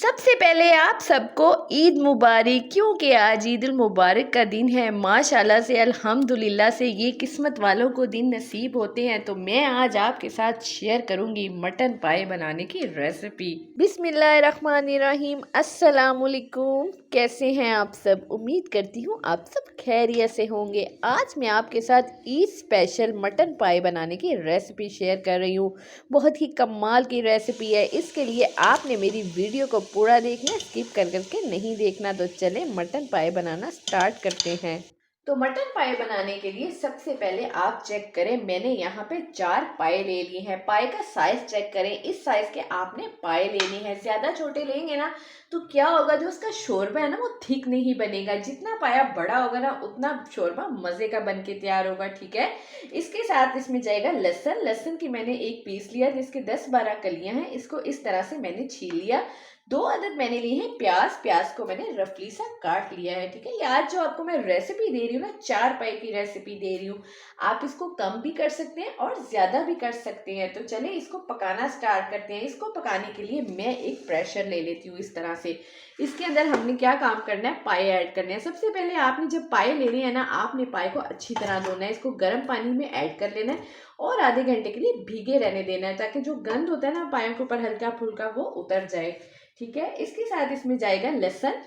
सबसे पहले आप सबको ईद मुबारक, क्योंकि आज ईद उल मुबारक का दिन है। माशाल्लाह से अल्हम्दुलिल्लाह से ये किस्मत वालों को दिन नसीब होते हैं। तो मैं आज आपके साथ शेयर करूंगी मटन पाए बनाने की रेसिपी। बिस्मिल्लाहिर्रहमानिर्रहीम। अस्सलामुअलैकुम। कैसे हैं आप सब? उम्मीद करती हूँ आप सब खैरियत से होंगे। आज मैं आपके साथ ईद स्पेशल मटन पाए बनाने की रेसिपी शेयर कर रही हूँ। बहुत ही कमाल की रेसिपी है। इसके लिए आपने मेरी वीडियो को पूरा देखना, स्किप कर करके नहीं देखना। तो चले मटन पाए बनाना स्टार्ट करते हैं। तो मटन पाए बनाने के लिए सबसे पहले आप चेक करें, मैंने यहाँ पे 4 पाए ले लिए हैं। पाए का साइज चेक करें, इस साइज के आपने पाए लेने हैं। ज्यादा छोटे लेंगे ना तो क्या होगा, जो उसका शोरबा है ना वो थिक नहीं बनेगा। जितना पाया बड़ा होगा ना उतना शोरबा मजे का बन के तैयार होगा। ठीक है, इसके साथ इसमें जाएगा लहसुन। लहसुन की मैंने एक पीस लिया जिसके 10-12 कलियां हैं। इसको इस तरह से मैंने छील लिया। 2 अदद मैंने लिए हैं प्याज। प्याज को मैंने रफली सा काट लिया है। ठीक है, ये आज जो आपको मैं रेसिपी दे रही हूँ ना, 4 पाए की रेसिपी दे रही हूँ। आप इसको कम भी कर सकते हैं और ज्यादा भी कर सकते हैं। तो चलिए इसको पकाना स्टार्ट करते हैं। इसको पकाने के लिए मैं एक प्रेशर ले लेती हूँ इस तरह से। इसके अंदर हमने क्या काम करना है, पाए ऐड करने हैं। सबसे पहले आपने जब पाए लेने हैं ना, आपने पाए को अच्छी तरह धोना है। इसको गर्म पानी में ऐड कर लेना है और आधे घंटे के लिए भीगे रहने देना है, ताकि जो गंद होता है ना पायों के ऊपर हल्का फुल्का वो उतर जाए। ठीक है, इसके साथ इसमें जाएगा लहसुन।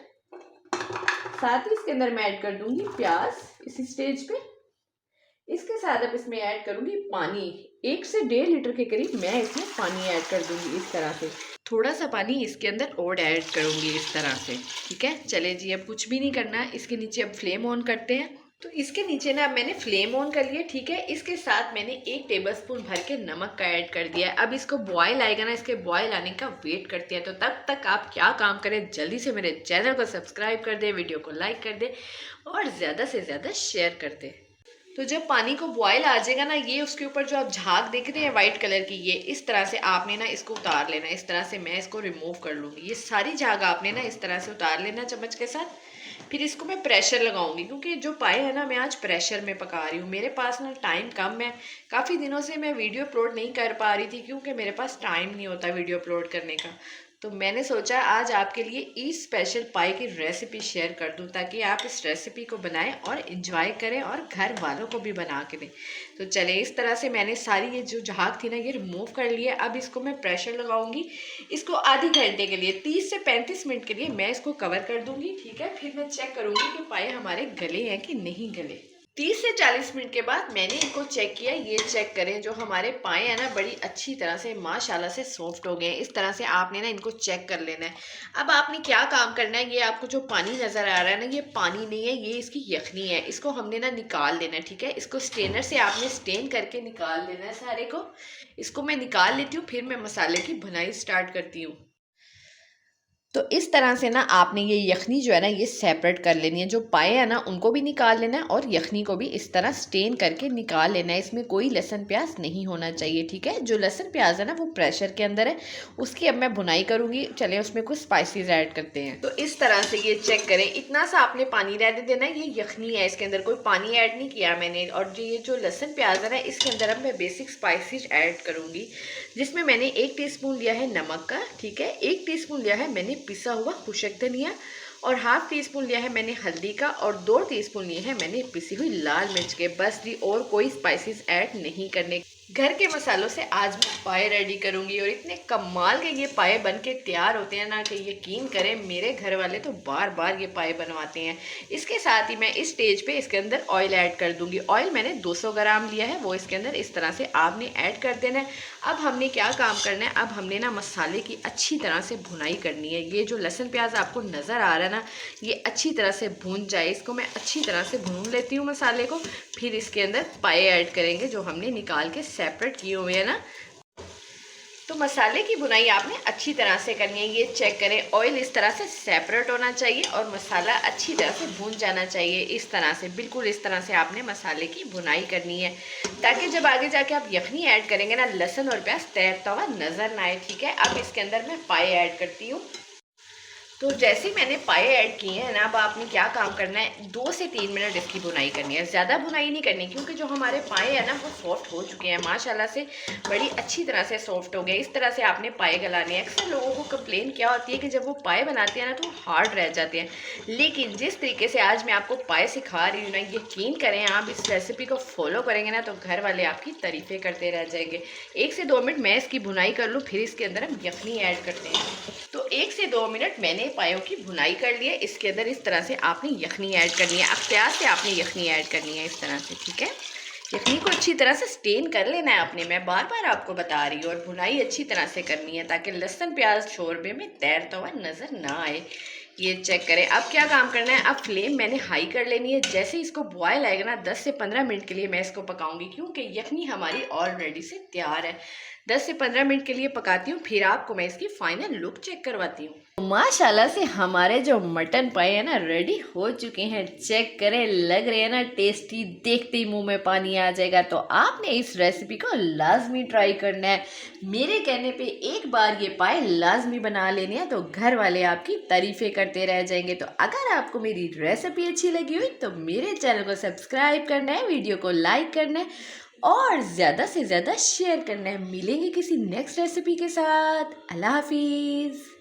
साथ ही इसके अंदर मैं ऐड कर दूंगी प्याज इसी स्टेज पे। इसके साथ अब इसमें ऐड करूंगी पानी। 1 से 1.5 लीटर के करीब मैं इसमें पानी ऐड कर दूंगी इस तरह से। थोड़ा सा पानी इसके अंदर और ऐड करूंगी इस तरह से। ठीक है, चले जी, अब कुछ भी नहीं करना है। इसके नीचे अब फ्लेम ऑन करते हैं। तो इसके नीचे ना अब मैंने फ्लेम ऑन कर लिया। ठीक है, इसके साथ मैंने 1 टेबलस्पून भर के नमक का ऐड कर दिया है। अब इसको बॉयल आएगा ना, इसके बॉयल आने का वेट करते हैं। तो तब तक आप क्या काम करें, जल्दी से मेरे चैनल को सब्सक्राइब कर दे, वीडियो को लाइक कर दे और ज़्यादा से ज़्यादा शेयर कर दे। तो जब पानी को बॉयल आ जाएगा ना, ये उसके ऊपर जो आप झाग देख रहे हैं वाइट कलर की, ये इस तरह से आपने ना इसको उतार लेना। इस तरह से मैं इसको रिमूव कर लूँगी। ये सारी झाग आपने ना इस तरह से उतार लेना चम्मच के साथ। फिर इसको मैं प्रेशर लगाऊंगी, क्योंकि जो पाए है ना मैं आज प्रेशर में पका रही हूँ। मेरे पास ना टाइम कम है। काफ़ी दिनों से मैं वीडियो अपलोड नहीं कर पा रही थी, क्योंकि मेरे पास टाइम नहीं होता वीडियो अपलोड करने का। तो मैंने सोचा आज आपके लिए ईद स्पेशल पाई की रेसिपी शेयर कर दूं, ताकि आप इस रेसिपी को बनाएं और इन्जॉय करें और घर वालों को भी बना के दें। तो चले, इस तरह से मैंने सारी ये जो झाग थी ना ये रिमूव कर लिया। अब इसको मैं प्रेशर लगाऊंगी। इसको आधे घंटे के लिए 30 से 35 मिनट के लिए मैं इसको कवर कर दूंगी। ठीक है, फिर मैं चेक करूंगी कि पाए हमारे गले हैं कि नहीं गले। 30 से 40 मिनट के बाद मैंने इनको चेक किया। ये चेक करें, जो हमारे पाए हैं ना बड़ी अच्छी तरह से माशाल्लाह से सॉफ्ट हो गए हैं। इस तरह से आपने ना इनको चेक कर लेना है। अब आपने क्या काम करना है, ये आपको जो पानी नज़र आ रहा है ना, ये पानी नहीं है, ये इसकी यखनी है। इसको हमने ना निकाल लेना है। ठीक है, इसको स्टेनर से आपने स्टेन करके निकाल लेना है सारे को। इसको मैं निकाल लेती हूँ, फिर मैं मसाले की भुनाई स्टार्ट करती हूँ। तो इस तरह से ना आपने ये यखनी जो है ना ये सेपरेट कर लेनी है। जो पाए हैं ना उनको भी निकाल लेना है और यखनी को भी इस तरह स्टेन करके निकाल लेना है। इसमें कोई लहसुन प्याज नहीं होना चाहिए। ठीक है, जो लहसुन प्याज है ना वो प्रेशर के अंदर है, उसकी अब मैं भुनाई करूँगी। चले उसमें कुछ स्पाइसेस ऐड करते हैं। तो इस तरह से ये चेक करें, इतना सा आपने पानी रहने देना है। ये यखनी है, इसके अंदर कोई पानी ऐड नहीं किया मैंने। और ये जो लहसुन प्याज है ना इसके अंदर अब मैं बेसिक स्पाइसेस ऐड करूँगी, जिसमें मैंने 1 टीस्पून लिया है नमक का। ठीक है, 1 टीस्पून लिया है मैंने पिसा हुआ खुशक धनिया और ½ टीस्पून लिया है मैंने हल्दी का और 2 टीस्पून लिए हैं मैंने पिसी हुई लाल मिर्च के। बस जी, और कोई स्पाइसेस ऐड नहीं करने। घर के मसालों से आज मैं पाए रेडी करूंगी और इतने कमाल के ये पाए बन के तैयार होते हैं ना कि यकीन करें मेरे घर वाले तो बार बार ये पाए बनवाते हैं। इसके साथ ही मैं इस स्टेज पे इसके अंदर ऑयल ऐड कर दूंगी। ऑयल मैंने 200 ग्राम लिया है, वो इसके अंदर इस तरह से आपने ऐड कर देना है। अब हमने क्या काम करना है, अब हमने ना मसाले की अच्छी तरह से भुनाई करनी है। ये जो लहसुन प्याज आपको नज़र आ रहा है ना, ये अच्छी तरह से भून जाए। इसको मैं अच्छी तरह से भून लेती हूँ मसाले को। फिर इसके अंदर पाए ऐड करेंगे जो हमने निकाल के सेपरेट किए हुए हैं ना। तो मसाले की भुनाई आपने अच्छी तरह से करनी है। ये चेक करें, ऑयल इस तरह से सेपरेट होना चाहिए और मसाला अच्छी तरह से भून जाना चाहिए। इस तरह से, बिल्कुल इस तरह से आपने मसाले की भुनाई करनी है, ताकि जब आगे जाके आप यखनी ऐड करेंगे ना लहसुन और प्याज तैरता हुआ नज़र ना आए। ठीक है, अब इसके अंदर मैं पाए ऐड करती हूँ। तो जैसे मैंने पाए ऐड किए हैं ना, अब आपने क्या काम करना है, 2 से 3 मिनट इसकी भुनाई करनी है। ज़्यादा भुनाई नहीं करनी, क्योंकि जो हमारे पाए हैं ना वो सॉफ्ट हो चुके हैं माशाल्लाह से, बड़ी अच्छी तरह से सॉफ्ट हो गए। इस तरह से आपने पाए गलाने हैं। अक्सर लोगों को कंप्लेन क्या होती है कि जब वो पाए बनाते हैं ना तो हार्ड रह जाते हैं, लेकिन जिस तरीके से आज मैं आपको पाए सिखा रही हूँ ना, यकीन करें आप इस रेसिपी को फॉलो करेंगे ना तो घर वाले आपकी तारीफ़ें करते रह जाएंगे। 1 से 2 मिनट मैं इसकी भुनाई कर लूँ, फिर इसके अंदर हम यखनी ऐड करते हैं। तो 1 से 2 मिनट मैंने पायों की भुनाई कर ली है। इसके अंदर इस तरह से आपने यखनी ऐड करनी है, अख्तियार से आपने यखनी ऐड करनी है इस तरह से, ठीक है। यखनी को अच्छी तरह से स्टेन कर लेना है आपने, मैं बार बार आपको बता रही हूँ। और भुनाई अच्छी तरह से करनी है ताकि लहसुन प्याज शोरबे में तैरता हुआ नज़र ना आए। ये चेक करें। अब क्या काम करना है, अब फ्लेम मैंने हाई कर लेनी है। जैसे इसको बॉयल आएगा ना 10 से 15 मिनट के लिए मैं इसको पकाऊंगी, क्योंकि यखनी हमारी ऑलरेडी से तैयार है। 10 से 15 मिनट के लिए पकाती हूँ, फिर आपको मैं इसकी फाइनल लुक चेक करवाती हूँ। माशाल्लाह से हमारे जो मटन पाए हैं ना रेडी हो चुके हैं। चेक करें, लग रहे हैं ना टेस्टी, देखते ही मुंह में पानी आ जाएगा। तो आपने इस रेसिपी को लाजमी ट्राई करना है। मेरे कहने पे एक बार ये पाए लाजमी बना लेने हैं तो घर वाले आपकी तारीफें करते रह जाएंगे। तो अगर आपको मेरी रेसिपी अच्छी लगी हुई तो मेरे चैनल को सब्सक्राइब करना है, वीडियो को लाइक करना है और ज़्यादा से ज़्यादा शेयर करना है। मिलेंगे किसी नेक्स्ट रेसिपी के साथ। अल्लाह हाफिज़।